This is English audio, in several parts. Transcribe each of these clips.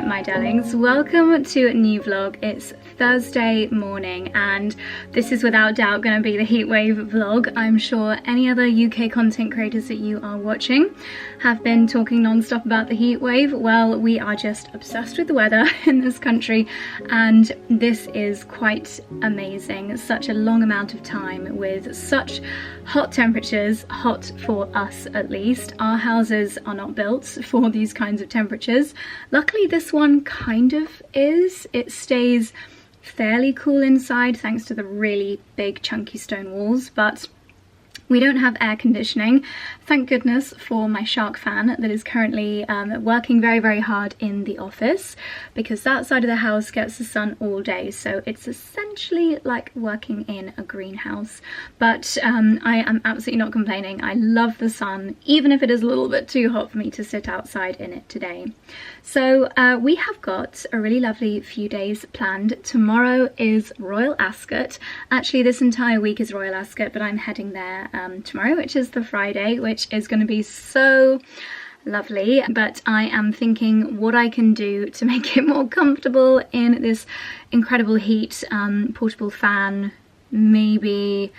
my darlings, welcome to a new vlog. It's Thursday morning and this is without doubt going to be the heatwave vlog. I'm sure any other UK content creators that you are watching have been talking non-stop about the heatwave. Well, we are just obsessed with the weather in this country and this is quite amazing. Such a long amount of time with such hot temperatures, hot for us at least. Our houses are not built for these kinds of temperatures. Luckily this one kind of is. It stays fairly cool inside thanks to the really big chunky stone walls, but we don't have air conditioning. Thank goodness for my shark fan that is currently working very hard in the office, because that side of the house gets the sun all day, so it's essentially like working in a greenhouse. But I am absolutely not complaining. I love the sun, even if it is a little bit too hot for me to sit outside in it today. So we have got a really lovely few days planned. Tomorrow is Royal Ascot. Actually, this entire week is Royal Ascot, but I'm heading there tomorrow, which is the Friday, which is going to be so lovely. But I am thinking what I can do to make it more comfortable in this incredible heat. Portable fan, maybe.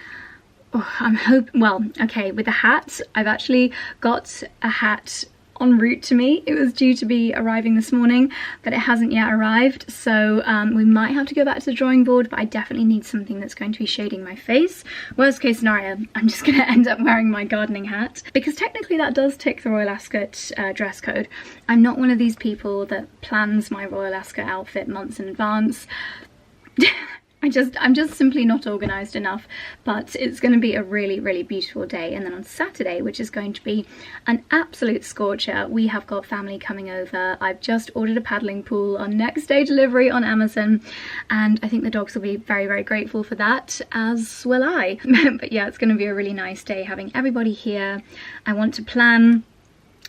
Oh, I'm hoping, well, okay, with the hat, I've actually got a hat en route to me. It was due to be arriving this morning, but it hasn't yet arrived, so we might have to go back to the drawing board, but I definitely need something that's going to be shading my face. Worst case scenario, I'm just going to end up wearing my gardening hat, because technically that does tick the Royal Ascot dress code. I'm not one of these people that plans my Royal Ascot outfit months in advance. I'm just simply not organised enough, but it's going to be a really beautiful day. And then on Saturday, which is going to be an absolute scorcher, we have got family coming over. I've just ordered a paddling pool on next day delivery on Amazon, and I think the dogs will be very grateful for that, as will I. But yeah, it's going to be a really nice day having everybody here. I want to plan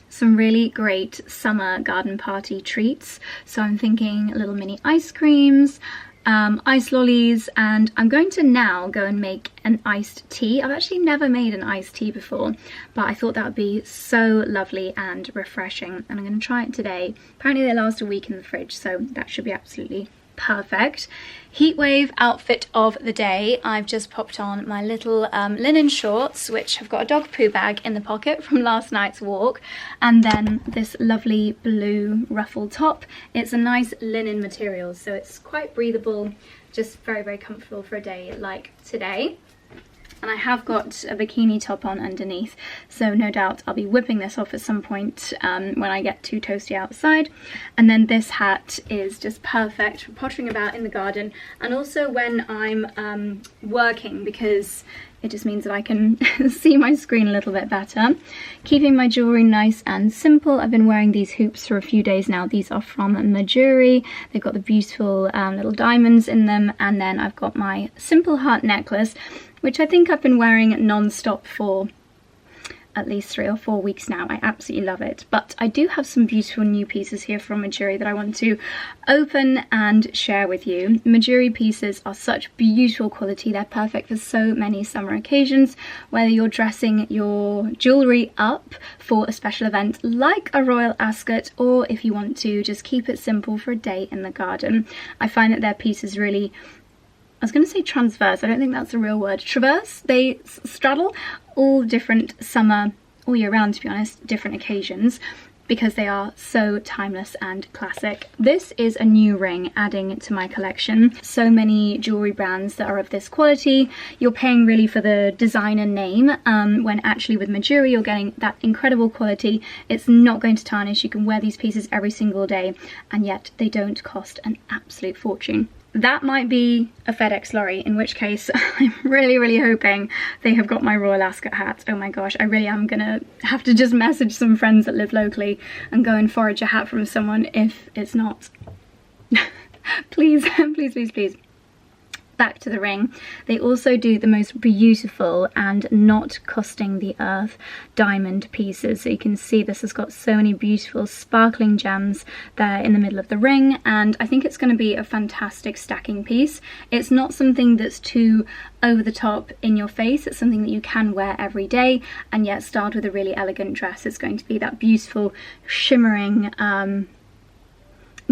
some really great summer garden party treats, so I'm thinking little mini ice creams, ice lollies, and I'm going to now go and make an iced tea. I've actually never made an iced tea before, but I thought that would be so lovely and refreshing, and I'm going to try it today. Apparently they last a week in the fridge, so that should be absolutely perfect. Heatwave outfit of the day. I've just popped on my little linen shorts, which have got a dog poo bag in the pocket from last night's walk, and then this lovely blue ruffle top. It's a nice linen material, so it's quite breathable, just very comfortable for a day like today. And I have got a bikini top on underneath, so no doubt I'll be whipping this off at some point when I get too toasty outside. And then this hat is just perfect for pottering about in the garden, and also when I'm working, because it just means that I can see my screen a little bit better. Keeping my jewellery nice and simple. I've been wearing these hoops for a few days now. These are from Mejuri. They've got the beautiful little diamonds in them, and then I've got my simple heart necklace, which I think I've been wearing non-stop for at least 3 or 4 weeks now. I absolutely love it. But I do have some beautiful new pieces here from Mejuri that I want to open and share with you. Mejuri pieces are such beautiful quality. They're perfect for so many summer occasions, whether you're dressing your jewellery up for a special event like a Royal Ascot, or if you want to just keep it simple for a day in the garden. I find that their pieces really, I was going to say transverse, I don't think that's a real word. Traverse, they straddle all different summer, all year round to be honest, different occasions, because they are so timeless and classic. This is a new ring adding to my collection. So many jewellery brands that are of this quality, you're paying really for the designer name, when actually with Mejuri you're getting that incredible quality. It's not going to tarnish, you can wear these pieces every single day, and yet they don't cost an absolute fortune. That might be a FedEx lorry, in which case I'm really hoping they have got my Royal Ascot hat. Oh my gosh, I really am gonna have to just message some friends that live locally and go and forage a hat from someone if it's not. Please. Back to the ring. They also do the most beautiful and not costing the earth diamond pieces. So you can see this has got so many beautiful sparkling gems there in the middle of the ring, and I think it's going to be a fantastic stacking piece. It's not something that's too over the top in your face. It's something that you can wear every day and yet start with a really elegant dress. It's going to be that beautiful shimmering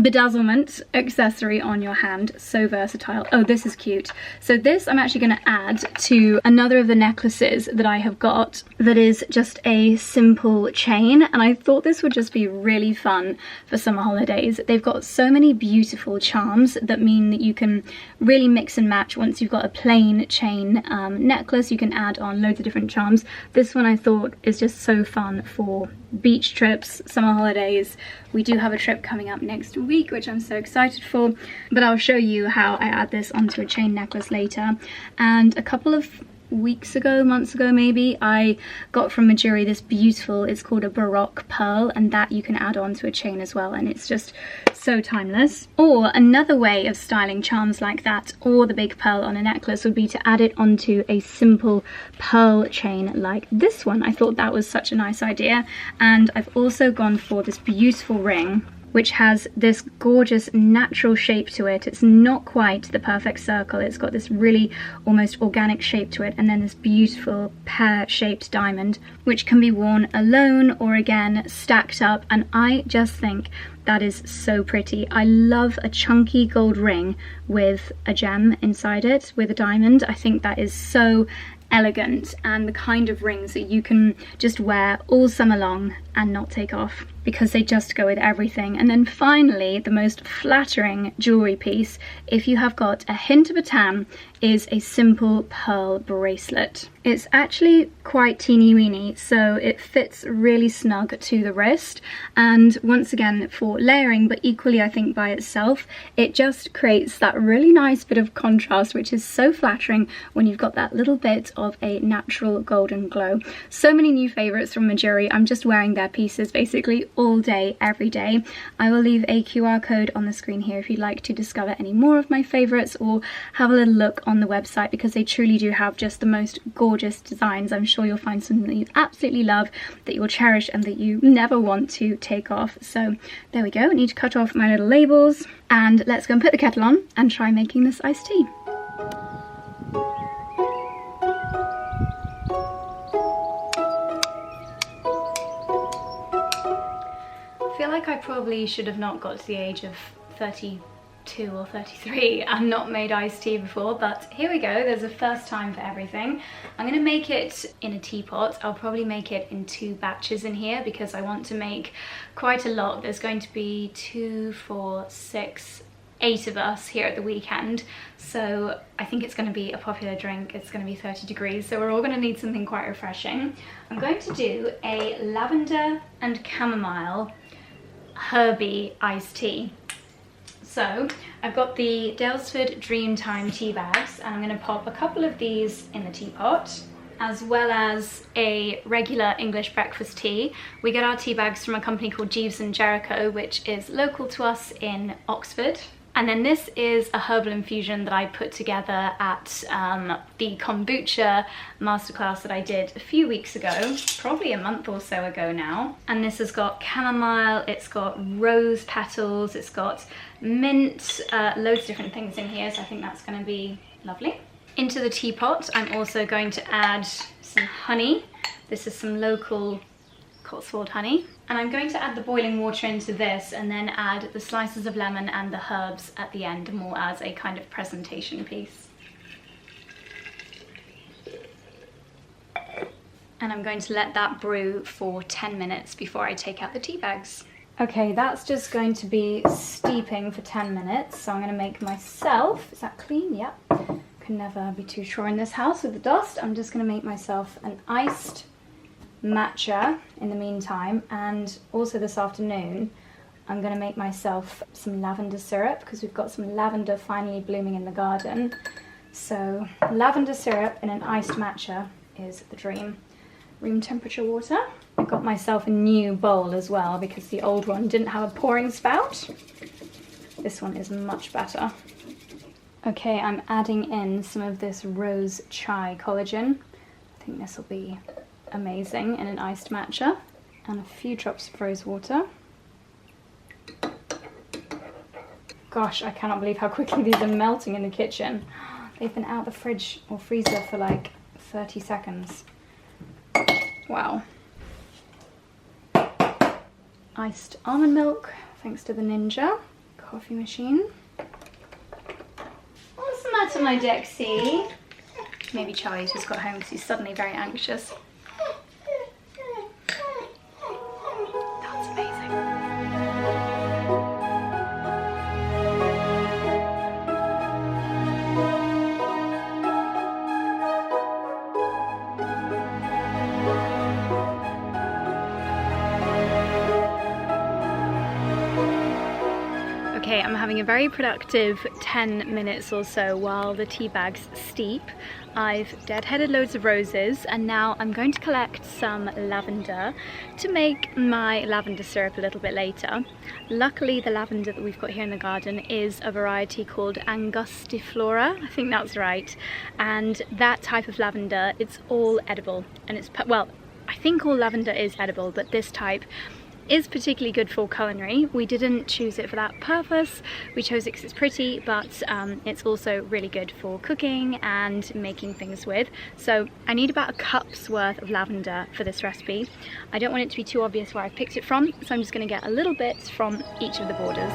bedazzlement accessory on your hand. So versatile. Oh, this is cute. So this I'm actually going to add to another of the necklaces that I have got that is just a simple chain, and I thought this would just be really fun for summer holidays. They've got so many beautiful charms that mean that you can really mix and match. Once you've got a plain chain necklace, you can add on loads of different charms. This one I thought is just so fun for beach trips, summer holidays. We do have a trip coming up next week, which I'm so excited for, but I'll show you how I add this onto a chain necklace later. And a couple of weeks ago, months ago maybe, I got from Mejuri this beautiful, it's called a Baroque pearl, and that you can add on to a chain as well, and it's just so timeless. Or another way of styling charms like that, or the big pearl on a necklace, would be to add it onto a simple pearl chain like this one. I thought that was such a nice idea. And I've also gone for this beautiful ring, which has this gorgeous natural shape to it. It's not quite the perfect circle, it's got this really almost organic shape to it, and then this beautiful pear-shaped diamond, which can be worn alone or again stacked up, and I just think that is so pretty. I love a chunky gold ring with a gem inside it, with a diamond. I think that is so elegant, and the kind of rings that you can just wear all summer long and not take off, because they just go with everything. And then finally, the most flattering jewelry piece, if you have got a hint of a tan, is a simple pearl bracelet. It's actually quite teeny weeny, so it fits really snug to the wrist, and once again for layering, but equally I think by itself, it just creates that really nice bit of contrast, which is so flattering when you've got that little bit of a natural golden glow. So many new favorites from Mejuri. I'm just wearing their pieces basically all day, every day. I will leave a QR code on the screen here if you'd like to discover any more of my favorites, or have a little look on the website, because they truly do have just the most gorgeous designs. I'm sure you'll find something that you absolutely love, that you'll cherish, and that you never want to take off. So there we go. I need to cut off my little labels, and let's go and put the kettle on and try making this iced tea. I feel like I probably should have not got to the age of 32 or 33 and not made iced tea before, but here we go. There's a first time for everything. I'm going to make it in a teapot. I'll probably make it in 2 batches in here, because I want to make quite a lot. There's going to be 2, 4, 6, 8 of us here at the weekend, so I think it's going to be a popular drink. It's going to be 30 degrees, so we're all going to need something quite refreshing. I'm going to do a lavender and chamomile herby iced tea. So I've got the 𝑭𝒆𝒏𝒅 Dreamtime tea bags, and I'm going to pop a couple of these in the teapot, as well as a regular English breakfast tea. We get our tea bags from a company called 𝑭𝒐𝑉𝒻 Jericho, which is local to us in Oxford. And then this is a herbal infusion that I put together at the kombucha masterclass that I did a few weeks ago, probably a month or so ago now. And this has got chamomile, it's got rose petals, it's got mint, loads of different things in here, so I think that's going to be lovely. Into the teapot, I'm also going to add some honey. This is some local Cotswold honey. And I'm going to add the boiling water into this, and then add the slices of lemon and the herbs at the end, more as a kind of presentation piece. And I'm going to let that brew for 10 minutes before I take out the tea bags. Okay, that's just going to be steeping for 10 minutes. So I'm going to make myself, is that clean? Yep. Can never be too sure in this house with the dust. I'm just going to make myself an iced matcha in the meantime, and also this afternoon I'm going to make myself some lavender syrup, because we've got some lavender finally blooming in the garden. So lavender syrup in an iced matcha is the dream. Room temperature water. I got myself a new bowl as well, because the old one didn't have a pouring spout. This one is much better. Okay, I'm adding in some of this rose chai collagen. I think this will be amazing in an iced matcha, and a few drops of rose water. Gosh, I cannot believe how quickly these are melting in the kitchen. They've been out of the fridge or freezer for like 30 seconds. Wow. Iced almond milk, thanks to the ninja. coffee machine. What's the matter, my Dexy? Maybe Charlie's just got home because he's suddenly very anxious. That's amazing. Okay, I'm having a very productive 10 minutes or so while the tea bags steep. I've deadheaded loads of roses and now I'm going to collect some lavender to make my lavender syrup a little bit later. Luckily the lavender that we've got here in the garden is a variety called angustiflora, I think that's right, and that type of lavender, it's all edible, and it's, well, I think all lavender is edible, but this type is particularly good for culinary. We didn't choose it for that purpose. We chose it because it's pretty, but it's also really good for cooking and making things with. So I need about a cup's worth of lavender for this recipe. I don't want it to be too obvious where I've picked it from, so I'm just going to get a little bit from each of the borders.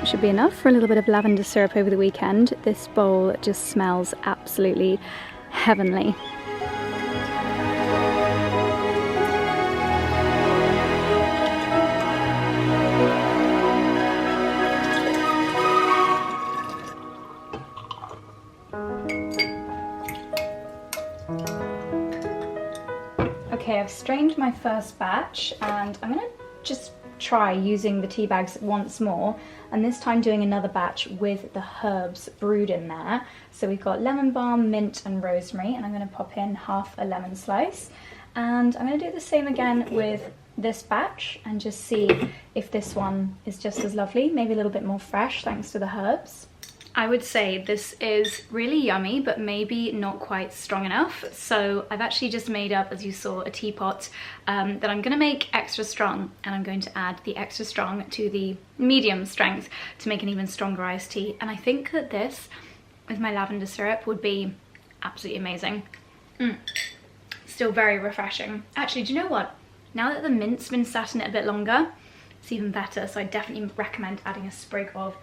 Should be enough for a little bit of lavender syrup over the weekend. This bowl just smells absolutely heavenly. Okay, I've strained my first batch and I'm gonna just try using the tea bags once more, and this time doing another batch with the herbs brewed in there. So we've got lemon balm, mint and rosemary, and I'm going to pop in half a lemon slice, and I'm going to do the same again with this batch and just see if this one is just as lovely, maybe a little bit more fresh thanks to the herbs. I would say this is really yummy, but maybe not quite strong enough. So I've actually just made up, as you saw, a teapot that I'm gonna make extra strong, and I'm going to add the extra strong to the medium strength to make an even stronger iced tea. And I think that this, with my lavender syrup, would be absolutely amazing. Still very refreshing. Actually, do you know what? Now that the mint's been sat in it a bit longer, it's even better. So I definitely recommend adding a sprig of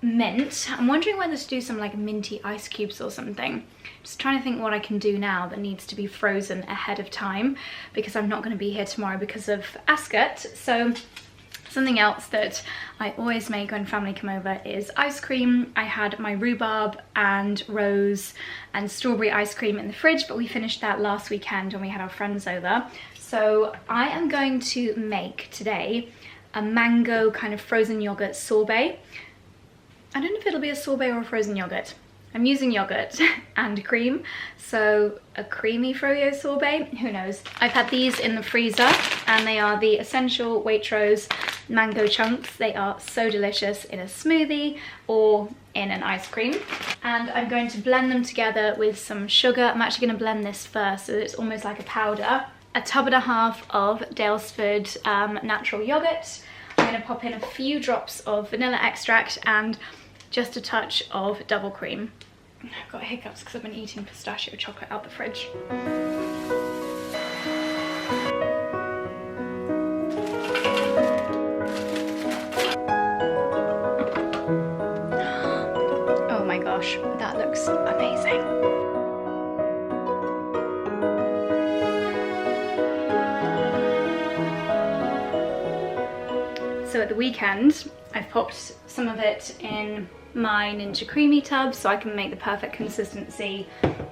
mint. I'm wondering whether to do some like minty ice cubes or something. Just trying to think what I can do now that needs to be frozen ahead of time, because I'm not going to be here tomorrow because of Ascot. So something else that I always make when family come over is ice cream. I had my rhubarb and rose and strawberry ice cream in the fridge, but we finished that last weekend when we had our friends over. So I am going to make today a mango kind of frozen yogurt sorbet. I don't know if it'll be a sorbet or a frozen yogurt. I'm using yogurt and cream, so a creamy froyo sorbet, who knows. I've had these in the freezer and they are the essential Waitrose mango chunks. They are so delicious in a smoothie or in an ice cream. And I'm going to blend them together with some sugar. I'm actually going to blend this first so that it's almost like a powder. A tub and a half of 𝑭𝒆𝒂𝒕 natural yogurt. I'm going to pop in a few drops of vanilla extract and just a touch of double cream. I've got hiccups because I've been eating pistachio chocolate out the fridge. Oh my gosh, that looks amazing. So at the weekend, I've popped some of it in my Ninja Creamy tub so I can make the perfect consistency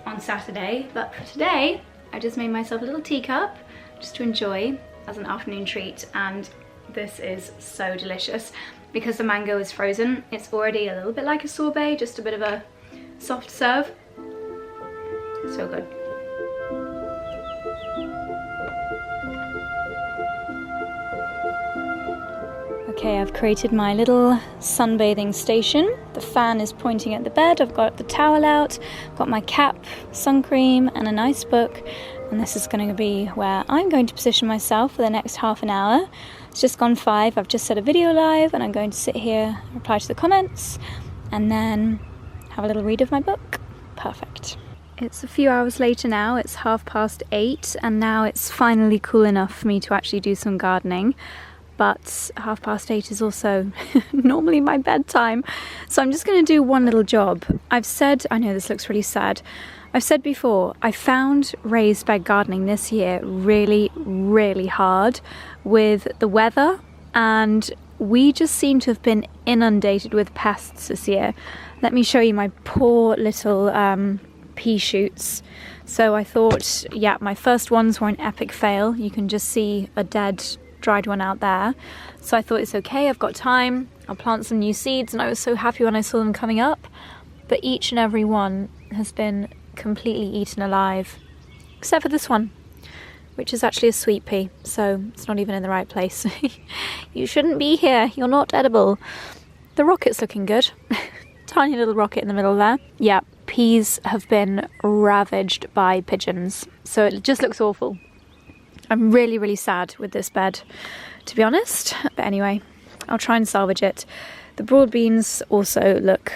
on Saturday. But for today, I just made myself a little teacup just to enjoy as an afternoon treat, and this is so delicious. Because the mango is frozen, it's already a little bit like a sorbet, just a bit of a soft serve. So good. Okay, I've created my little sunbathing station. The fan is pointing at the bed. I've got the towel out, got my cap, sun cream and a nice book. And this is going to be where I'm going to position myself for the next half an hour. It's just gone 5. I've just set a video live and I'm going to sit here, reply to the comments and then have a little read of my book. Perfect. It's a few hours later now, it's 8:30, and now it's finally cool enough for me to actually do some gardening. But 8:30 is also normally my bedtime, so I'm just going to do one little job. I've said, I know this looks really sad, I've said before, I found raised bed gardening this year really hard with the weather, and we just seem to have been inundated with pests this year. Let me show you my poor little pea shoots. So I thought, yeah, my first ones were an epic fail. You can just see a dead dried one out there. So I thought, it's okay, I've got time, I'll plant some new seeds, and I was so happy when I saw them coming up. But each and every one has been completely eaten alive, except for this one, which is actually a sweet pea, so it's not even in the right place. You shouldn't be here, you're not edible. The rocket's looking good. Tiny little rocket in the middle there. Yeah, peas have been ravaged by pigeons, so it just looks awful. I'm really sad with this bed, to be honest, but anyway, I'll try and salvage it. The broad beans also look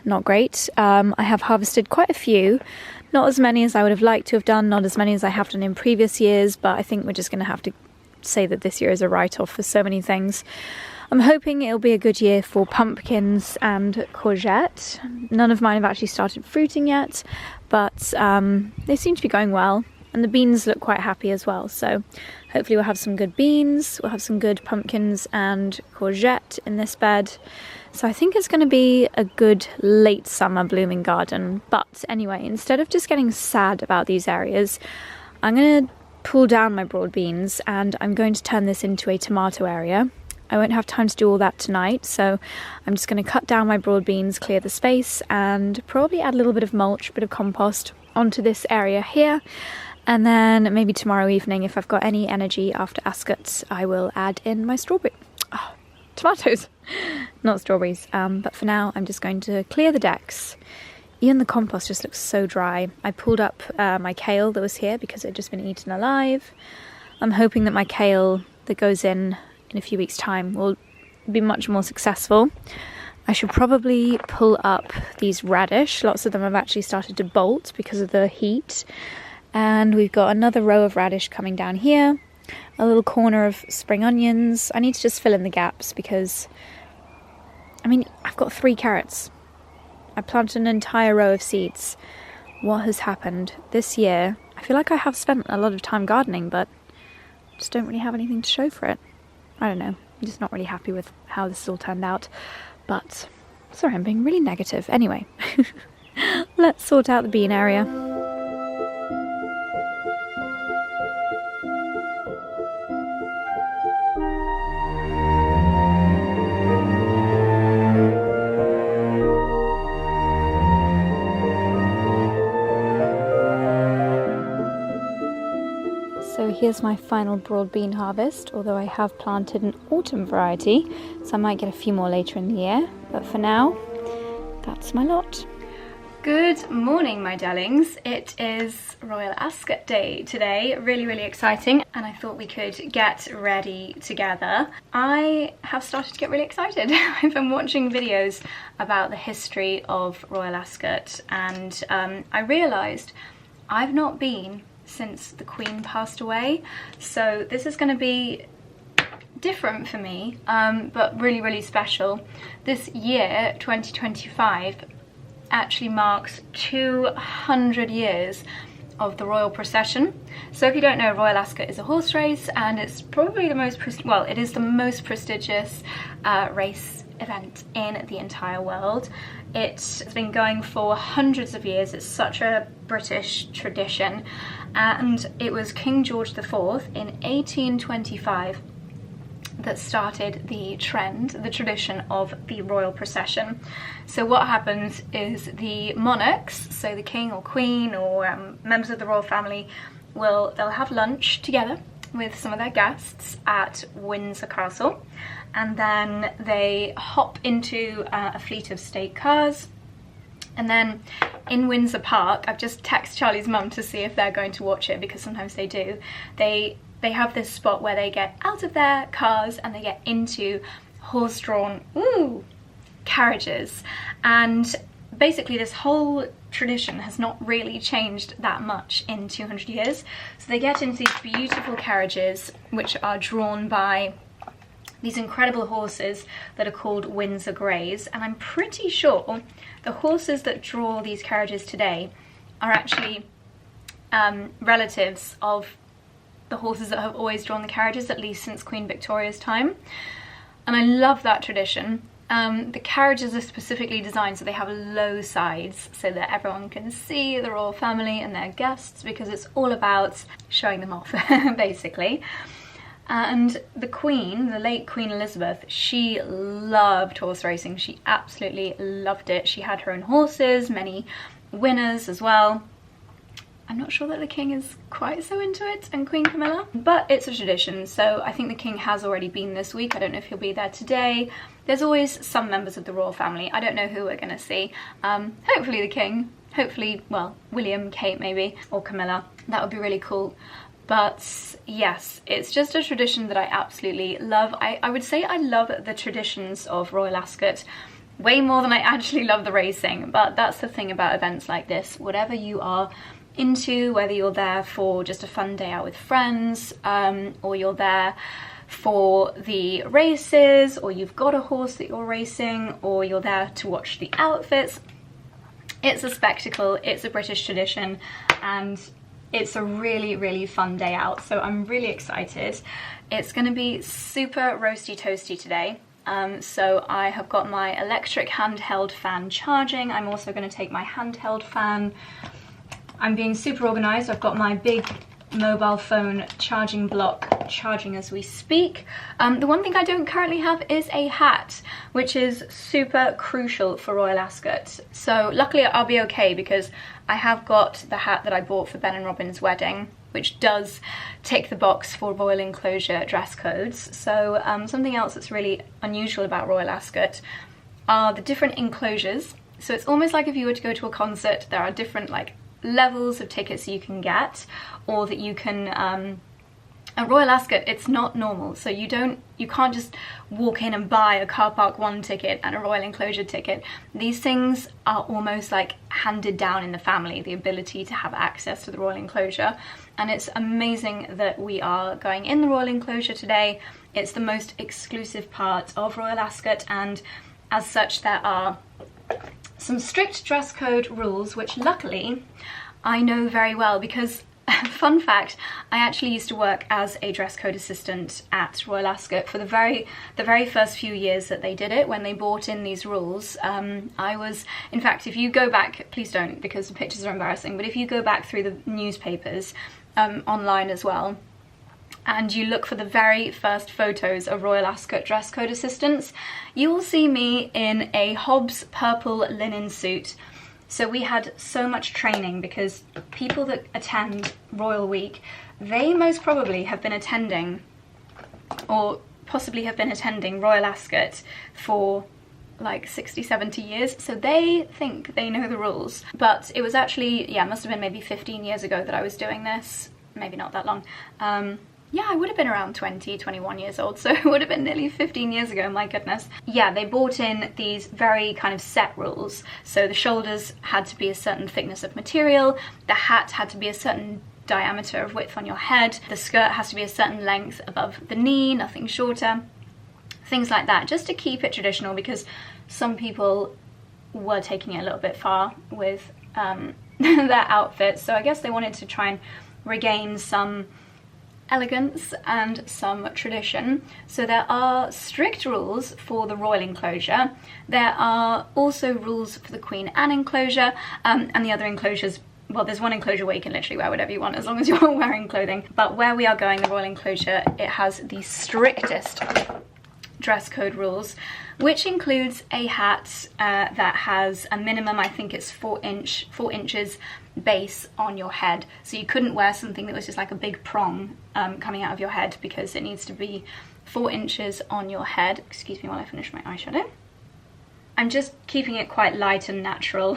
not great. I have harvested quite a few, not as many as I would have liked to have done, not as many as I have done in previous years, but I think we're just going to have to say that this year is a write-off for so many things. I'm hoping it'll be a good year for pumpkins and courgette. None of mine have actually started fruiting yet, but they seem to be going well, and the beans look quite happy as well, so hopefully we'll have some good beans, we'll have some good pumpkins and courgette in this bed. So I think it's going to be a good late summer blooming garden. But anyway, instead of just getting sad about these areas, I'm going to pull down my broad beans and I'm going to turn this into a tomato area. I won't have time to do all that tonight, so I'm just going to cut down my broad beans, clear the space, and probably add a little bit of mulch, a bit of compost onto this area here. And then maybe tomorrow evening, if I've got any energy after Ascot, I will add in my strawberry. Oh, tomatoes, not strawberries. But for now, I'm just going to clear the decks. Even the compost just looks so dry. I pulled up my kale that was here because it had just been eaten alive. I'm hoping that my kale that goes in a few weeks' time will be much more successful. I should probably pull up these radish. Lots of them have actually started to bolt because of the heat. And we've got another row of radish coming down here. A little corner of spring onions. I need to just fill in the gaps because, I mean, I've got 3 carrots. I planted an entire row of seeds. What has happened this year? I feel like I have spent a lot of time gardening, but just don't really have anything to show for it. I don't know. I'm just not really happy with how this has all turned out. But, sorry, I'm being really negative. Anyway, let's sort out the bean area. So here's my final broad bean harvest, although I have planted an autumn variety, so I might get a few more later in the year, but for now, that's my lot. Good morning, my darlings. It is Royal Ascot Day today, really exciting, and I thought we could get ready together. I have started to get really excited. I've been watching videos about the history of Royal Ascot, and I realised I've not been since the Queen passed away, so this is going to be different for me, but really special. This year, 2025, actually marks 200 years of the royal procession. So if you don't know, Royal Ascot is a horse race, and it's probably the most it is the most prestigious race event in the entire world. It's been going for hundreds of years. It's such a British tradition, and it was King George IV in 1825 that started the trend, the tradition of the royal procession. So what happens is the monarchs, so the king or queen or members of the royal family, they'll have lunch together with some of their guests at Windsor Castle, and then they hop into a fleet of state cars, and then in Windsor Park, I've just texted Charlie's mum to see if they're going to watch it, because sometimes they do. They have this spot where they get out of their cars and they get into horse-drawn carriages, and basically this whole tradition has not really changed that much in 200 years. So they get into these beautiful carriages which are drawn by these incredible horses that are called Windsor Greys, and I'm pretty sure the horses that draw these carriages today are actually relatives of the horses that have always drawn the carriages, at least since Queen Victoria's time. And I love that tradition. The carriages are specifically designed so they have low sides so that everyone can see the royal family and their guests, because it's all about showing them off basically. And the Queen, the late Queen Elizabeth, she loved horse racing. She absolutely loved it. She had her own horses, many winners as well. I'm not sure that the King is quite so into it, and Queen Camilla, but it's a tradition. So I think the King has already been this week. I don't know if he'll be there today. There's always some members of the royal family. I don't know who we're gonna see. Hopefully the King, hopefully, well, William, Kate maybe, or Camilla. That would be really cool. But yes, it's just a tradition that I absolutely love. I would say I love the traditions of Royal Ascot way more than I actually love the racing, but that's the thing about events like this. Whatever you are into, whether you're there for just a fun day out with friends, or you're there for the races, or you've got a horse that you're racing, or you're there to watch the outfits, it's a spectacle, it's a British tradition, and it's a really, really fun day out. So I'm really excited. It's going to be super roasty toasty today. So I have got my electric handheld fan charging. I'm also going to take my handheld fan. I'm being super organised. I've got my big mobile phone charging block charging as we speak. The one thing I don't currently have is a hat, which is super crucial for Royal Ascot. So luckily I'll be okay, because I have got the hat that I bought for Ben and Robin's wedding, which does tick the box for royal enclosure dress codes. So something else that's really unusual about Royal Ascot are the different enclosures. So it's almost like if you were to go to a concert, there are different like levels of tickets you can get, or that you can at Royal Ascot it's not normal, so you can't just walk in and buy a car park 1 ticket and a royal enclosure ticket. These things are almost like handed down in the family, the ability to have access to the royal enclosure, and it's amazing that we are going in the royal enclosure today. It's the most exclusive part of Royal Ascot, and as such there are some strict dress code rules, which luckily I know very well, because fun fact, I actually used to work as a dress code assistant at Royal Ascot for the very first few years that they did it, when they brought in these rules. I was, in fact, if you go back, please don't because the pictures are embarrassing, but if you go back through the newspapers online as well, and you look for the very first photos of Royal Ascot dress code assistants, you will see me in a Hobbs purple linen suit. So we had so much training, because people that attend Royal Week, they most probably have been attending, or possibly have been attending Royal Ascot for like 60, 70 years, so they think they know the rules. But it was actually, yeah, it must have been maybe 15 years ago that I was doing this, maybe not that long. Yeah, I would have been around 20, 21 years old, so it would have been nearly 15 years ago, my goodness. Yeah, they brought in these very kind of set rules. So the shoulders had to be a certain thickness of material, the hat had to be a certain diameter of width on your head, the skirt has to be a certain length above the knee, nothing shorter, things like that, just to keep it traditional, because some people were taking it a little bit far with their outfits. So I guess they wanted to try and regain some elegance and some tradition. So there are strict rules for the royal enclosure. There are also rules for the Queen Anne enclosure, and the other enclosures, well, there's one enclosure where you can literally wear whatever you want as long as you're wearing clothing. But where we are going, the royal enclosure, it has the strictest dress code rules, which includes a hat that has a minimum, I think it's 4 inches base on your head. So you couldn't wear something that was just like a big prong coming out of your head, because it needs to be 4 inches on your head. Excuse me while I finish my eyeshadow. I'm just keeping it quite light and natural,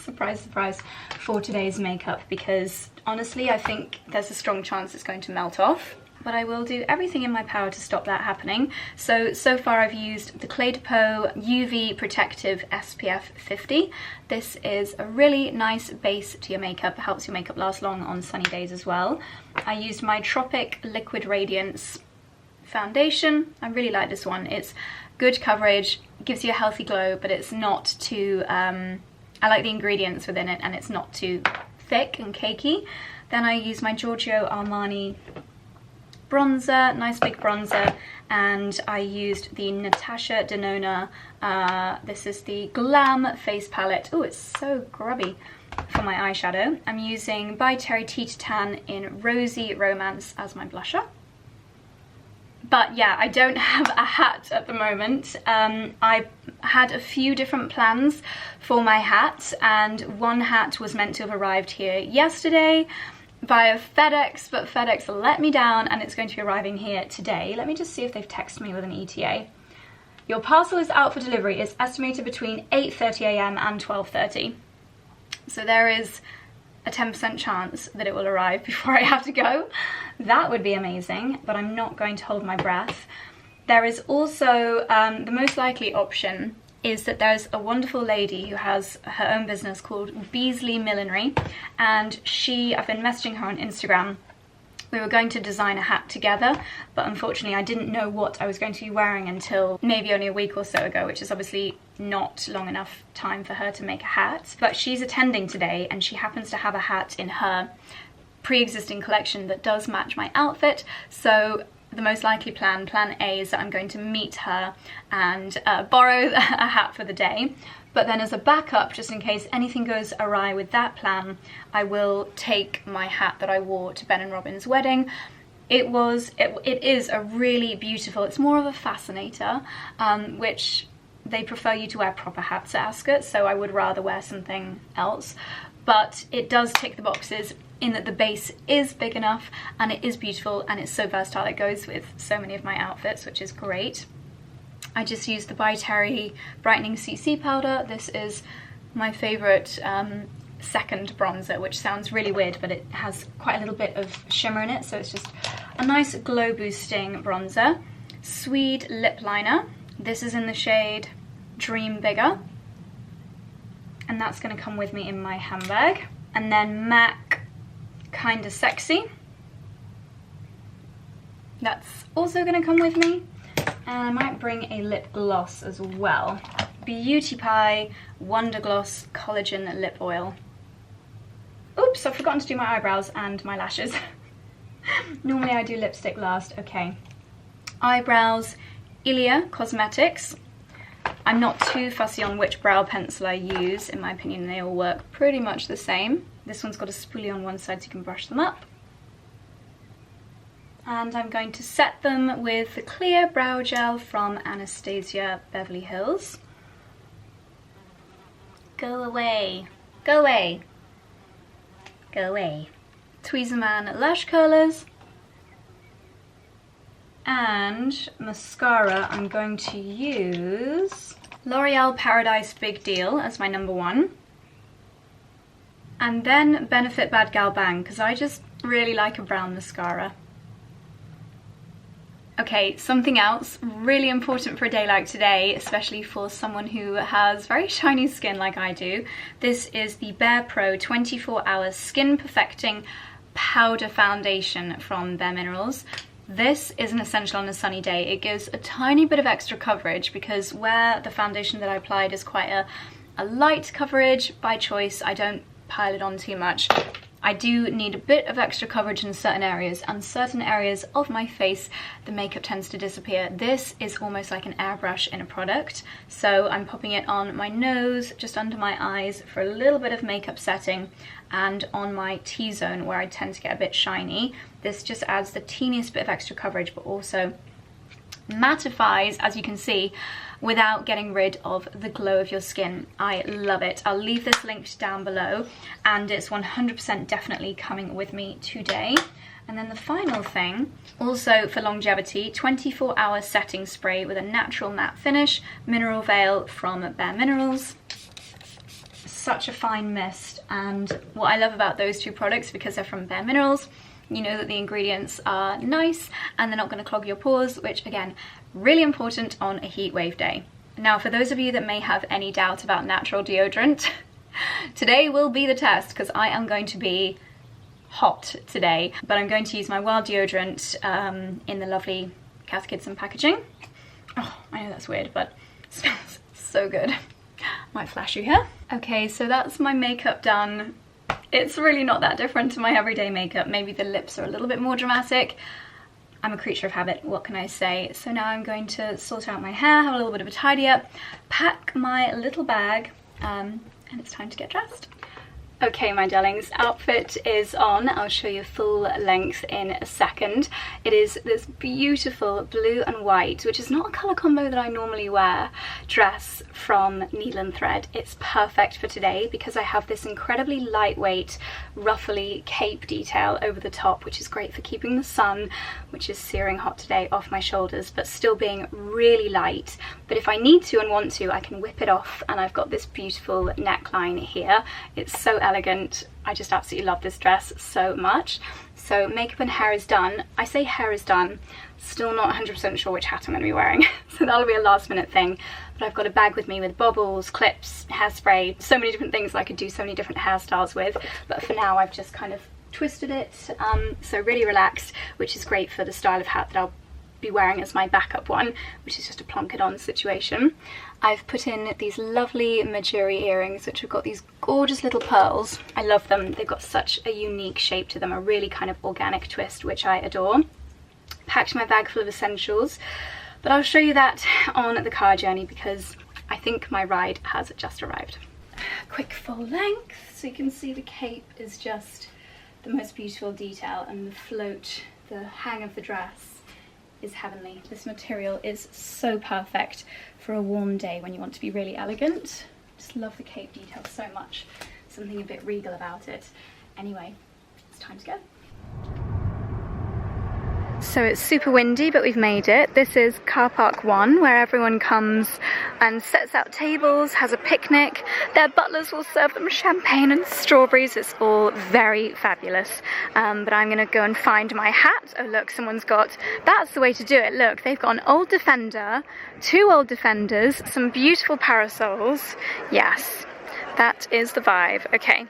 surprise, surprise, for today's makeup, because honestly I think there's a strong chance it's going to melt off. but I will do everything in my power to stop that happening. So far I've used the 𝑭𝒂𝒕 UV Protective SPF 50. This is a really nice base to your makeup. It helps your makeup last long on sunny days as well. I used my Tropic Liquid Radiance foundation. I really like this one. It's good coverage, gives you a healthy glow, but it's not too, I like the ingredients within it and it's not too thick and cakey. Then I use my Giorgio Armani bronzer, nice big bronzer, and I used the Natasha Denona, this is the Glam Face Palette. Oh, it's so grubby for my eyeshadow. I'm using by Terry Tita Tan in Rosy Romance as my blusher. But yeah, I don't have a hat at the moment. I had a few different plans for my hat, and one hat was meant to have arrived here yesterday via FedEx, but FedEx let me down and it's going to be arriving here today. Let me just see if they've texted me with an ETA. Your parcel is out for delivery. It's estimated between 8:30 a.m. and 12:30. So there is a 10% chance that it will arrive before I have to go. That would be amazing, but I'm not going to hold my breath. There is also, the most likely option is that there's a wonderful lady who has her own business called Beazley Millinery, and I've been messaging her on Instagram. We were going to design a hat together, but unfortunately I didn't know what I was going to be wearing until maybe only a week or so ago, which is obviously not long enough time for her to make a hat. But she's attending today and she happens to have a hat in her pre-existing collection that does match my outfit. So the most likely plan A, is that I'm going to meet her and borrow a hat for the day. But then as a backup, just in case anything goes awry with that plan, I will take my hat that I wore to Ben and Robin's wedding. It is a really beautiful, it's more of a fascinator, which they prefer you to wear proper hats at Ascot, so I would rather wear something else. But it does tick the boxes in that the base is big enough and it is beautiful and it's so versatile. It goes with so many of my outfits, which is great. I just used the By Terry Brightening CC powder. This is my favourite second bronzer, which sounds really weird, but it has quite a little bit of shimmer in it, so it's just a nice glow boosting bronzer. Swede lip liner. This is in the shade Dream Bigger, and that's going to come with me in my handbag. And then MAC Kinda Sexy. That's also going to come with me. And I might bring a lip gloss as well. Beauty Pie Wonder Gloss Collagen Lip Oil. Oops, I've forgotten to do my eyebrows and my lashes. Normally I do lipstick last. Okay. Eyebrows, Ilia Cosmetics. I'm not too fussy on which brow pencil I use. In my opinion, they all work pretty much the same. This one's got a spoolie on one side so you can brush them up. And I'm going to set them with the clear brow gel from Anastasia Beverly Hills. Go away. Go away. Go away. Tweezerman Lash Curlers. And mascara, I'm going to use L'Oreal Paradise Big Deal as my number one. And then Benefit Bad Gal Bang, because I just really like a brown mascara. Okay, something else really important for a day like today, especially for someone who has very shiny skin like I do. This is the Bare Pro 24 Hour Skin Perfecting Powder Foundation from Bare Minerals. This is an essential on a sunny day. It gives a tiny bit of extra coverage because where the foundation that I applied is quite a light coverage by choice, I don't pile it on too much. I do need a bit of extra coverage in certain areas, and certain areas of my face the makeup tends to disappear. This is almost like an airbrush in a product, so I'm popping it on my nose, just under my eyes for a little bit of makeup setting, and on my T-zone where I tend to get a bit shiny. This just adds the teeniest bit of extra coverage, but also mattifies, as you can see, without getting rid of the glow of your skin. I love it. I'll leave this linked down below, and it's 100% definitely coming with me today. And then the final thing, also for longevity, 24-hour setting spray with a natural matte finish, Mineral Veil from Bare Minerals. Such a fine mist, and what I love about those two products, because they're from Bare Minerals, You know that the ingredients are nice and they're not going to clog your pores, which again, really important on a heat wave day. Now, for those of you that may have any doubt about natural deodorant, today will be the test because I am going to be hot today, but I'm going to use my Wild deodorant in the lovely Cath Kidston packaging. Oh, I know that's weird, but it smells so good. Might flash you here. Okay, so that's my makeup done. It's really not that different to my everyday makeup. Maybe the lips are a little bit more dramatic. I'm a creature of habit, what can I say? So now I'm going to sort out my hair, have a little bit of a tidy up, pack my little bag, and it's time to get dressed. Okay, my darlings, outfit is on. I'll show you full length in a second. It is this beautiful blue and white, which is not a colour combo that I normally wear, dress from Needle & Thread. It's perfect for today because I have this incredibly lightweight, ruffly cape detail over the top, which is great for keeping the sun, which is searing hot today, off my shoulders, but still being really light. But if I need to and want to, I can whip it off, and I've got this beautiful neckline here. It's so elegant. I just absolutely love this dress so much. So makeup and hair is done. I say hair is done, still not 100% sure which hat I'm going to be wearing, so that'll be a last minute thing. But I've got a bag with me with bobbles, clips, hairspray, so many different things that I could do so many different hairstyles with, but for now I've just kind of twisted it, so really relaxed, which is great for the style of hat that I'll be wearing as my backup one, which is just a plonk it on situation. I've put in these lovely Mejuri earrings, which have got these gorgeous little pearls. I love them. They've got such a unique shape to them, a really kind of organic twist, which I adore. Packed my bag full of essentials, but I'll show you that on the car journey because I think my ride has just arrived. Quick full length, so you can see the cape is just the most beautiful detail, and the float, the hang of the dress is heavenly. This material is so perfect for a warm day when you want to be really elegant. Just love the cape detail so much. Something a bit regal about it. Anyway, it's time to go. So it's super windy, but we've made it. This is car park 1, where everyone comes and sets out tables, has a picnic. Their butlers will serve them champagne and strawberries. It's all very fabulous. But I'm gonna go and find my hat. Oh look, someone's got, that's the way to do it. Look, they've got an old Defender, 2 old Defenders, some beautiful parasols. Yes, that is the vibe. Okay.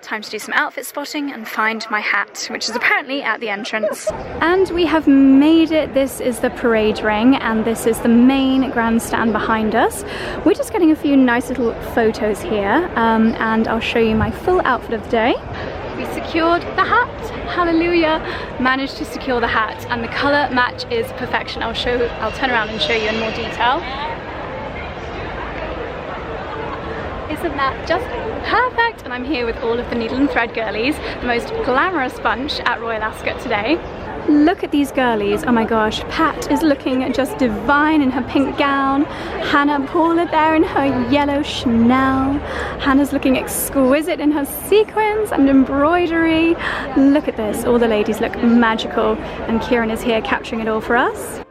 Time to do some outfit spotting and find my hat, which is apparently at the entrance. And we have made it. This is the parade ring, and this is the main grandstand behind us. We're just getting a few nice little photos here, and I'll show you my full outfit of the day. We secured the hat, hallelujah. Managed to secure the hat, and the colour match is perfection. I'll turn around and show you in more detail. Isn't that just perfect? And I'm here with all of the Needle & Thread girlies, the most glamorous bunch at Royal Ascot today. Look at these girlies, oh my gosh. Pat is looking just divine in her pink gown. Hannah and Paul are there in her yellow Chanel. Hannah's looking exquisite in her sequins and embroidery. Look at this, all the ladies look magical, and Kieran is here capturing it all for us.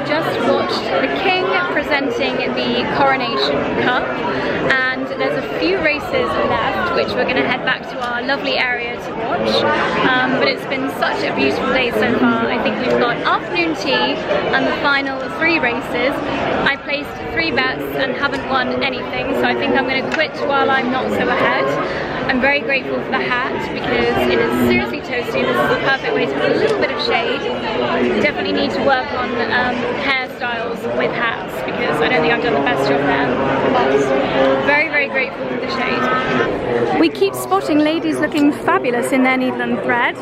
just watched the King presenting the Coronation Cup, and there's a few races left which we're going to head back to our lovely area to watch. But it's been such a beautiful day so far. I think we've got afternoon tea and the final 3 races. I placed 3 bets and haven't won anything, so I think I'm going to quit while I'm not so ahead. I'm very grateful for the hat because it is seriously toasty. This is the perfect way to have a little bit of shade. Definitely need to work on hairstyles with hats because I don't think I've done the best job there. But very, very grateful for the shade. We keep spotting ladies looking fabulous in their needle and thread,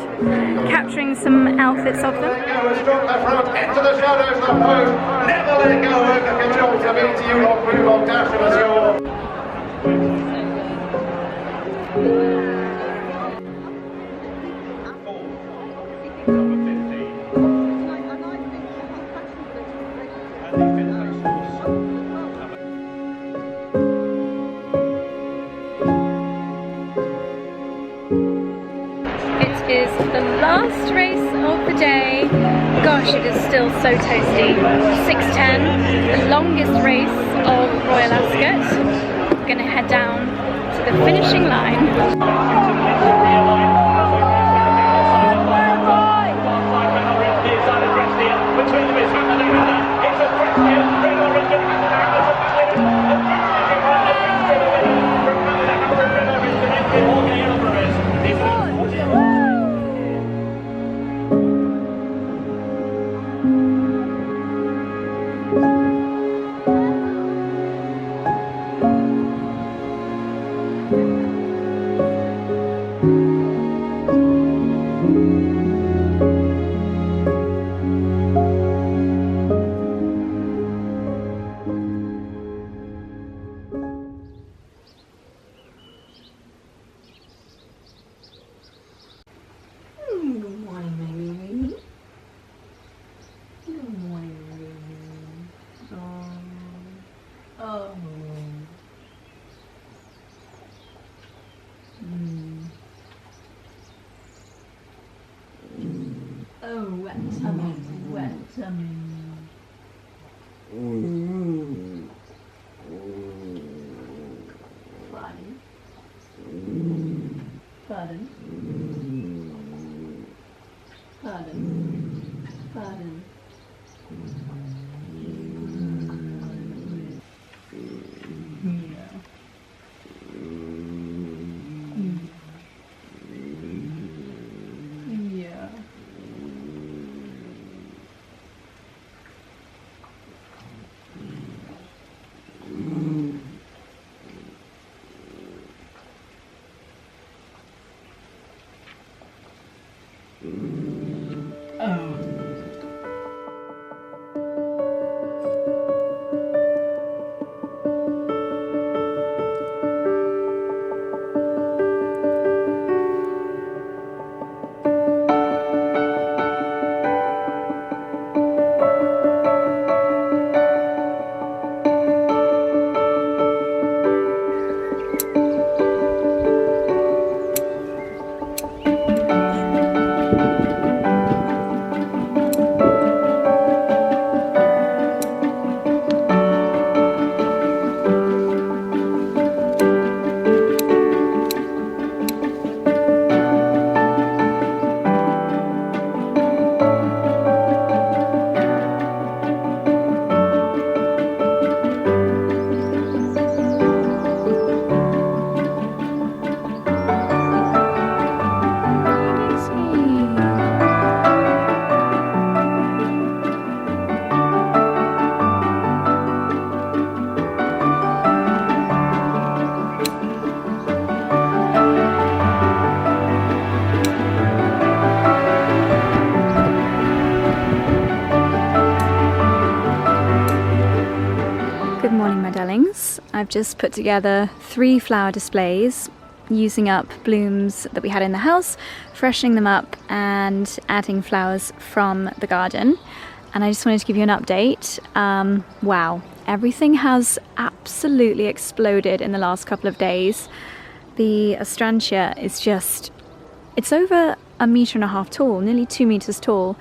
capturing some outfits of them. Into the shadows of hope, never let go of the control to meet you on 𝑭𝒊𝒏𝒅 Is the last race of the day. Gosh, it is still so toasty. 6:10, the longest race of Royal Ascot. We're gonna head down to the finishing line. Oh, wet tummy, wet tummy. Pardon? Pardon? Pardon? Pardon? I've just put together 3 flower displays using up blooms that we had in the house, freshening them up and adding flowers from the garden. And I just wanted to give you an update. Wow, everything has absolutely exploded in the last couple of days. The astrantia is just, it's over 1.5 meters tall, nearly 2 meters tall.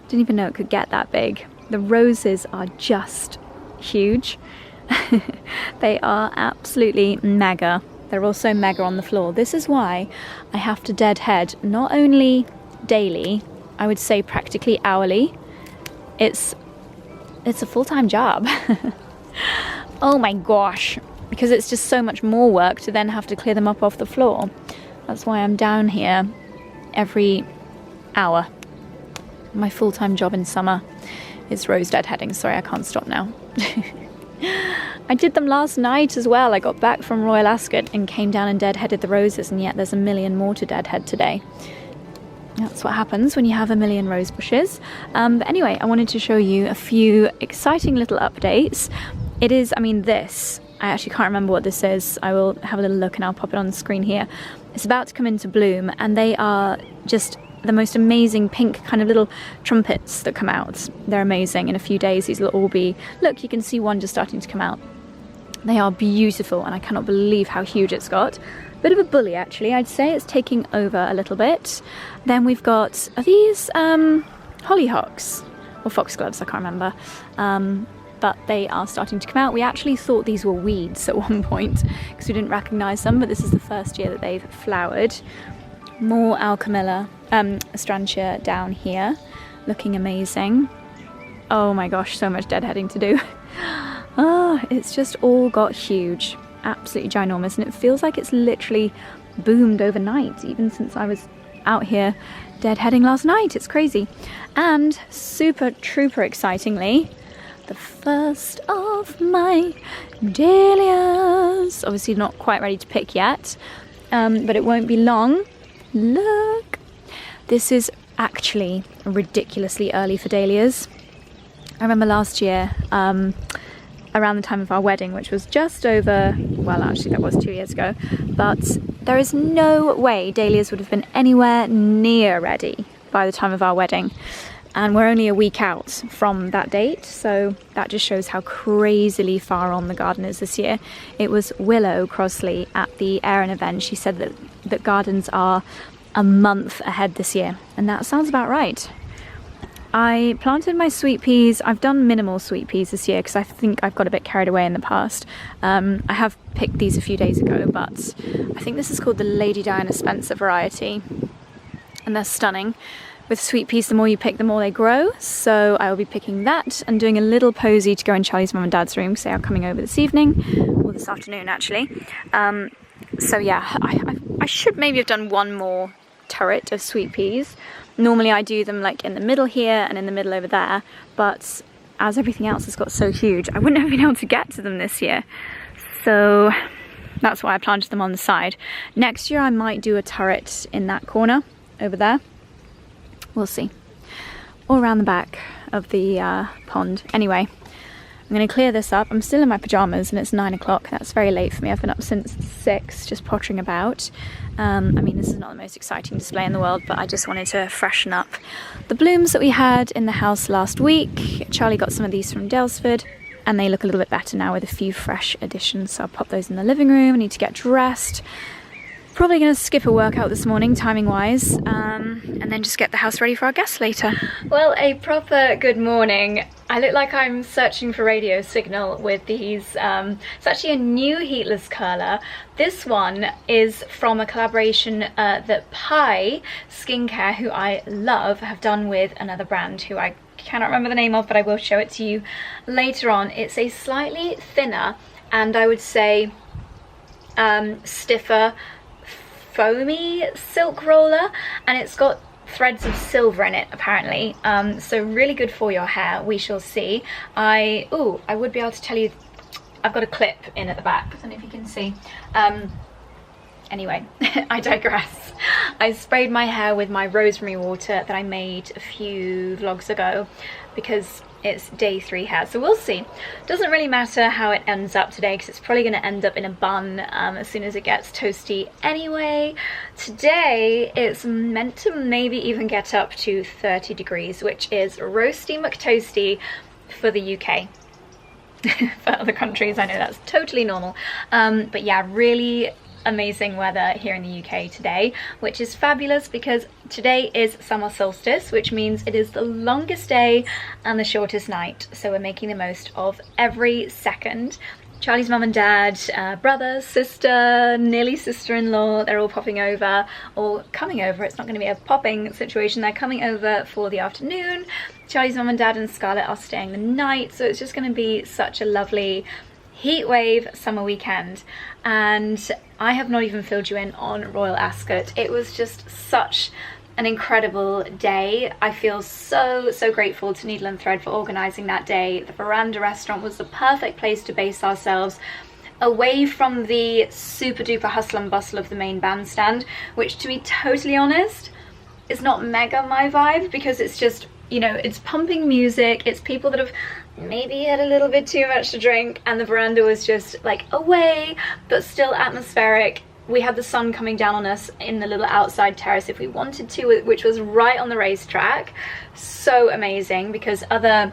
Didn't even know it could get that big. The roses are just huge. They are absolutely mega. They're also mega on the floor. This is why I have to deadhead not only daily, I would say practically hourly. It's a full-time job. Oh my gosh, because it's just so much more work to then have to clear them up off the floor. That's why I'm down here every hour. My full-time job in summer is rose deadheading. Sorry, I can't stop now. I did them last night as well. I got back from Royal Ascot and came down and deadheaded the roses, and yet there's a million more to deadhead today. That's what happens when you have a million rose bushes. But anyway, I wanted to show you a few exciting little updates. It is, I mean, this, I actually can't remember what this is. I will have a little look and I'll pop it on the screen here. It's about to come into bloom, and they are just the most amazing pink kind of little trumpets that come out. They're amazing. In a few days these will all be, look, you can see one just starting to come out. They are beautiful, and I cannot believe how huge it's got. Bit of a bully actually, I'd say. It's taking over a little bit. Then we've got, are these hollyhocks or foxgloves? I can't remember. But they are starting to come out. We actually thought these were weeds at one point because we didn't recognise them, but this is the first year that they've flowered. More 𝑭𝒊𝒏𝒅 down here, looking amazing. Oh my gosh, so much deadheading to do. Oh, it's just all got huge, absolutely ginormous, and it feels like it's literally boomed overnight, even since I was out here deadheading last night. It's crazy. And super trooper excitingly, the first of my dahlias. Obviously not quite ready to pick yet, but it won't be long. Look, this is actually ridiculously early for dahlias. I remember last year, around the time of our wedding, which was just over, well actually that was 2 years ago, but there is no way dahlias would have been anywhere near ready by the time of our wedding. And we're only a week out from that date, so that just shows how crazily far on the garden is this year. It was 𝑭𝒊𝒂𝒕 at the Erin event. She said that gardens are a month ahead this year, and that sounds about right. I planted my sweet peas. I've done minimal sweet peas this year because I think I've got a bit carried away in the past. I have picked these a few days ago, but I think this is called the Lady Diana Spencer variety, and they're stunning. With sweet peas, the more you pick, the more they grow. So I will be picking that and doing a little posy to go in Charlie's mum and dad's room because they are coming over this evening, or this afternoon actually. So yeah, I should maybe have done one more turret of sweet peas. Normally I do them like in the middle here and in the middle over there, but as everything else has got so huge, I wouldn't have been able to get to them this year. So that's why I planted them on the side. Next year I might do a turret in that corner over there. We'll see. All around the back of the pond. Anyway, I'm going to clear this up. I'm still in my pyjamas and it's 9 o'clock. That's very late for me. I've been up since 6, just pottering about. I mean, this is not the most exciting display in the world, but I just wanted to freshen up the blooms that we had in the house last week. Charlie got some of these from 𝑭𝒊𝒅, and they look a little bit better now with a few fresh additions. So I'll pop those in the living room. I need to get dressed. Probably going to skip a workout this morning, timing wise, and then just get the house ready for our guests later. Well, a proper good morning. I look like I'm searching for radio signal with these. It's actually a new heatless curler. This one is from a collaboration that 𝑃𝑖 Skincare, who I love, have done with another brand who I cannot remember the name of, but I will show it to you later on. It's a slightly thinner and I would say stiffer, foamy silk roller, and it's got threads of silver in it apparently, so really good for your hair. We shall see. I would be able to tell you, I've got a clip in at the back. I don't know if you can see. Anyway, I digress. I sprayed my hair with my rosemary water that I made a few vlogs ago because it's day 3 hair, so we'll see. Doesn't really matter how it ends up today because it's probably going to end up in a bun as soon as it gets toasty anyway. Today it's meant to maybe even get up to 30 degrees, which is roasty McToasty for the UK. For other countries I know that's totally normal, but yeah, really amazing weather here in the UK today, which is fabulous because today is summer solstice, which means it is the longest day and the shortest night. So we're making the most of every second. Charlie's mum and dad, brother, sister, nearly sister-in-law, they're all popping over, or coming over. It's not going to be a popping situation. They're coming over for the afternoon. Charlie's mum and dad and Scarlett are staying the night, so it's just going to be such a lovely heatwave summer weekend. And I have not even filled you in on Royal Ascot. It was just such an incredible day. I feel so grateful to Needle and Thread for organising that day. The veranda restaurant was the perfect place to base ourselves, away from the super duper hustle and bustle of the main bandstand, which, to be totally honest, is not mega my vibe, because it's just, you know, it's pumping music, it's people that have maybe had a little bit too much to drink, and the veranda was just like away but still atmospheric. We had the sun coming down on us in the little outside terrace if we wanted to, which was right on the racetrack. So amazing, because other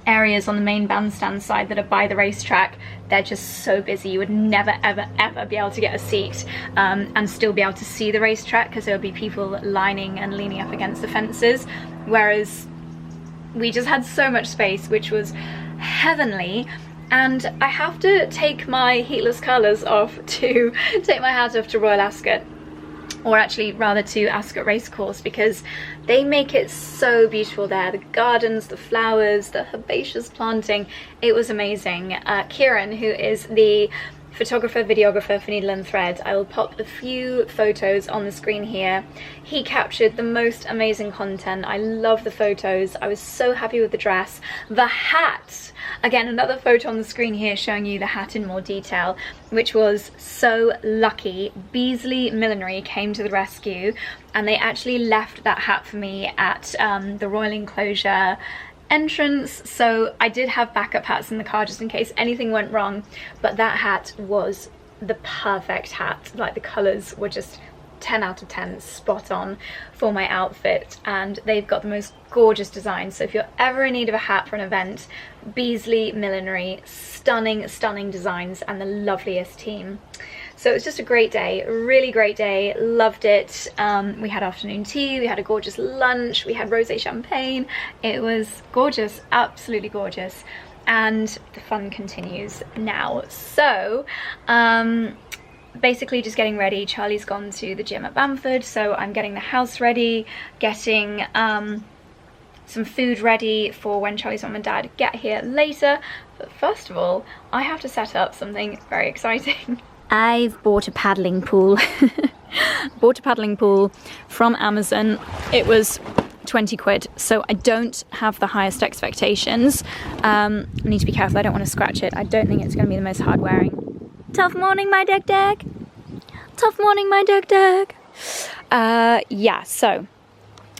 areas on the main bandstand side that are by the racetrack, they're just so busy. You would never ever be able to get a seat and still be able to see the racetrack, because there would be people lining and leaning up against the fences, whereas we just had so much space, which was heavenly. And I have to take my heatless colours off to take my hat off to Royal Ascot, or actually rather to Ascot Racecourse, because they make it so beautiful there. The gardens, the flowers, the herbaceous planting, it was amazing. Kieran, who is the photographer, videographer for Needle and Thread, I will pop a few photos on the screen here. He captured the most amazing content. I love the photos. I was so happy with the dress. The hat, again, another photo on the screen here showing you the hat in more detail, which was so lucky. Beazley Millinery came to the rescue, and they actually left that hat for me at the Royal Enclosure entrance, so I did have backup hats in the car just in case anything went wrong, but that hat was the perfect hat. Like, the colours were just 10 out of 10, spot on for my outfit, and they've got the most gorgeous designs. So if you're ever in need of a hat for an event, Beazley Millinery, stunning designs and the loveliest team. So it was just a great day, a really great day, loved it. We had afternoon tea, we had a gorgeous lunch, we had rosé champagne. It was gorgeous, absolutely gorgeous. And the fun continues now. So, basically just getting ready. Charlie's gone to the gym at Bamford, so I'm getting the house ready, getting some food ready for when Charlie's mum and dad get here later. But first of all, I have to set up something very exciting. I've bought a paddling pool. Bought a paddling pool from Amazon. It was 20 quid, so I don't have the highest expectations. I need to be careful, I don't want to scratch it. I don't think it's going to be the most hard wearing. Tough morning, my dag. Tough morning, my dag. Yeah, so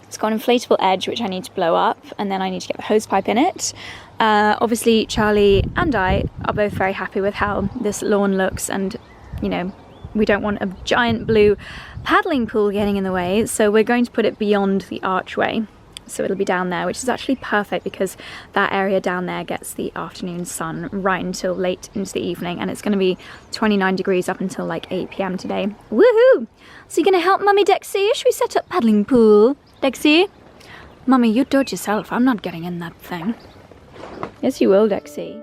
it's got an inflatable edge which I need to blow up, and then I need to get the hose pipe in it. Obviously Charlie and I are both very happy with how this lawn looks, and you know, we don't want a giant blue paddling pool getting in the way, so we're going to put it beyond the archway, so it'll be down there, which is actually perfect because that area down there gets the afternoon sun right until late into the evening, and it's going to be 29 degrees up until like 8 PM today. Woohoo! So you're going to help Mummy Dexy? Should we set up paddling pool? Dexy? Mummy, you do it yourself. I'm not getting in that thing. Yes, you will, Dexy.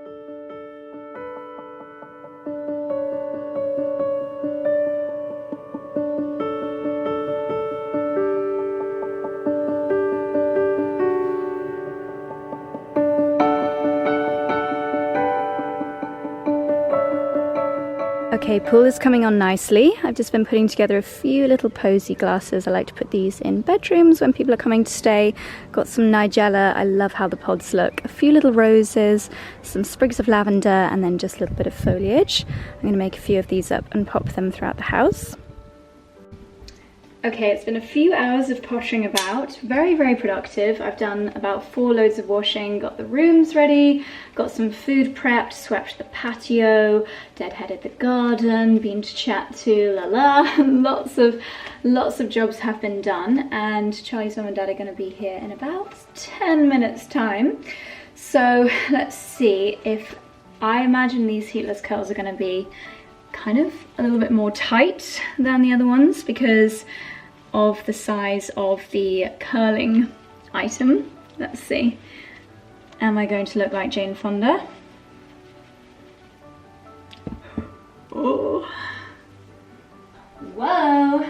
Okay, pool is coming on nicely. I've just been putting together a few little posy glasses. I like to put these in bedrooms when people are coming to stay. Got some nigella, I love how the pods look. A few little roses, some sprigs of lavender, and then just a little bit of foliage. I'm going to make a few of these up and pop them throughout the house. Okay, it's been a few hours of pottering about, very productive. I've done about 4 loads of washing, got the rooms ready, got some food prepped, swept the patio, deadheaded the garden, been to chat to lots of jobs have been done, and Charlie's mum and dad are going to be here in about 10 minutes time. So let's see, if I imagine these heatless curls are going to be kind of a little bit more tight than the other ones because of the size of the curling item. Let's see. Am I going to look like Jane Fonda? Oh. Whoa.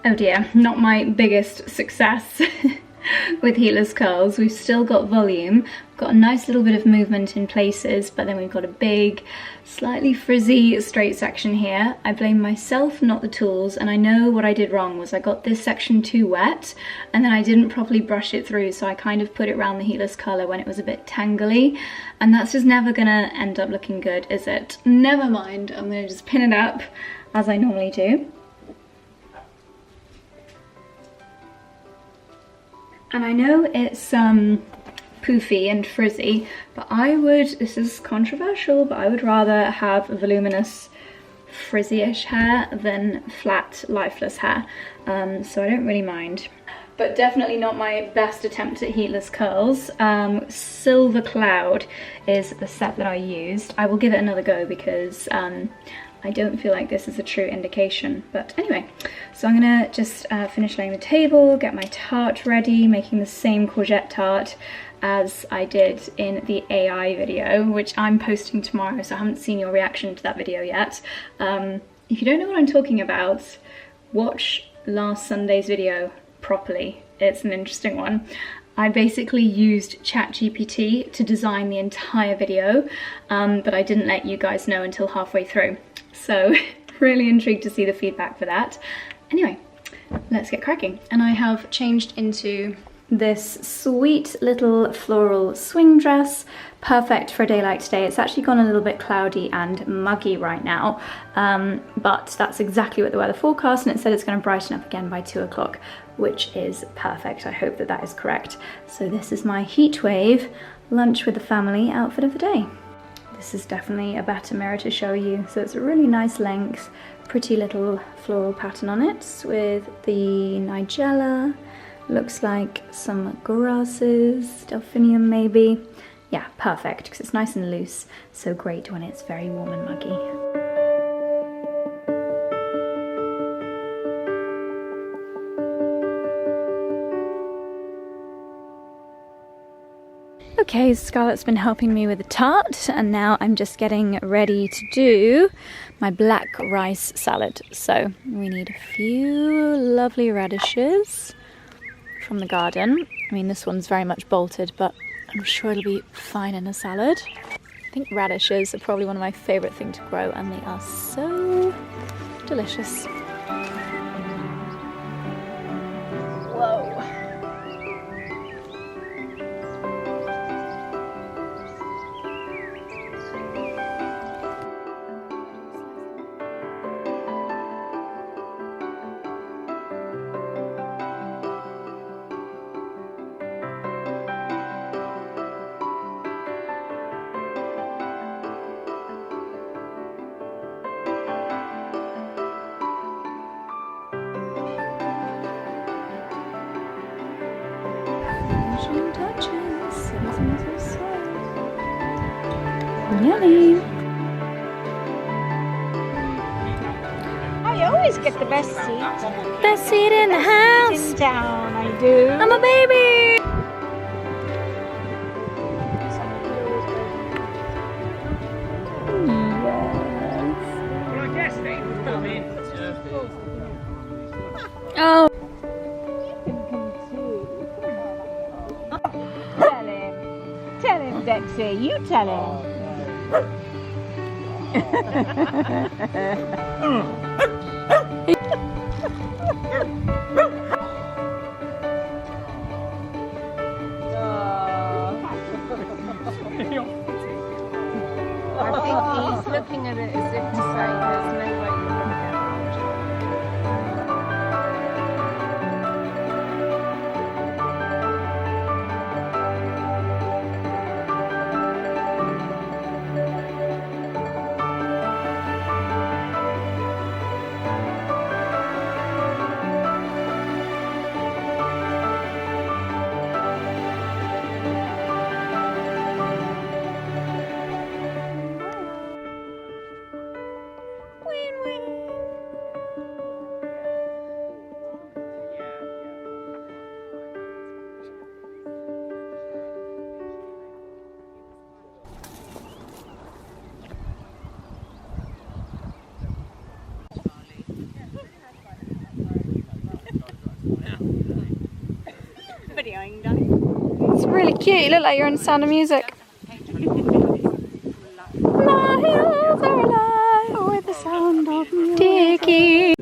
Oh dear, not my biggest success with heatless curls. We've still got volume, we've got a nice little bit of movement in places, but then we've got a big, slightly frizzy straight section here. I blame myself, not the tools, and I know what I did wrong was I got this section too wet, and then I didn't properly brush it through, so I kind of put it around the heatless curler when it was a bit tangly, and that's just never gonna end up looking good, is it? Never mind, I'm gonna just pin it up as I normally do. And I know it's poofy and frizzy, but I would, this is controversial, but I would rather have voluminous frizzy-ish hair than flat lifeless hair, so I don't really mind. But definitely not my best attempt at heatless curls. Silver Cloud is the set that I used. I will give it another go because I don't feel like this is a true indication, but anyway. So I'm gonna just finish laying the table, get my tart ready, making the same courgette tart as I did in the AI video, which I'm posting tomorrow, so I haven't seen your reaction to that video yet. If you don't know what I'm talking about, watch last Sunday's video properly. It's an interesting one. I basically used ChatGPT to design the entire video, but I didn't let you guys know until halfway through. So really intrigued to see the feedback for that. Anyway, let's get cracking. And I have changed into this sweet little floral swing dress, perfect for a day like today. It's actually gone a little bit cloudy and muggy right now, but that's exactly what the weather forecast, and it said it's going to brighten up again by 2 o'clock, which is perfect. I hope that that is correct. So this is my Heatwave lunch with the family outfit of the day. This is definitely a better mirror to show you. So it's a really nice length, pretty little floral pattern on it with the nigella. Looks like some grasses, delphinium maybe. Yeah, perfect, because it's nice and loose. So great when it's very warm and muggy. Okay, Scarlett's been helping me with the tart, and now I'm just getting ready to do my black rice salad. So we need a few lovely radishes from the garden. I mean, this one's very much bolted, but I'm sure it'll be fine in a salad. I think radishes are probably one of my favourite things to grow, and they are so delicious. Whoa. Yummy! I always get the best seat. Best seat in the house! In town, I do. I'm a baby! Oh! Tell him, Dexy, you tell him. I think he's looking at it as if to say there's no way you're going to get around. Cute, you look like you're on Sound of Music. My hills are alive with the sound of music.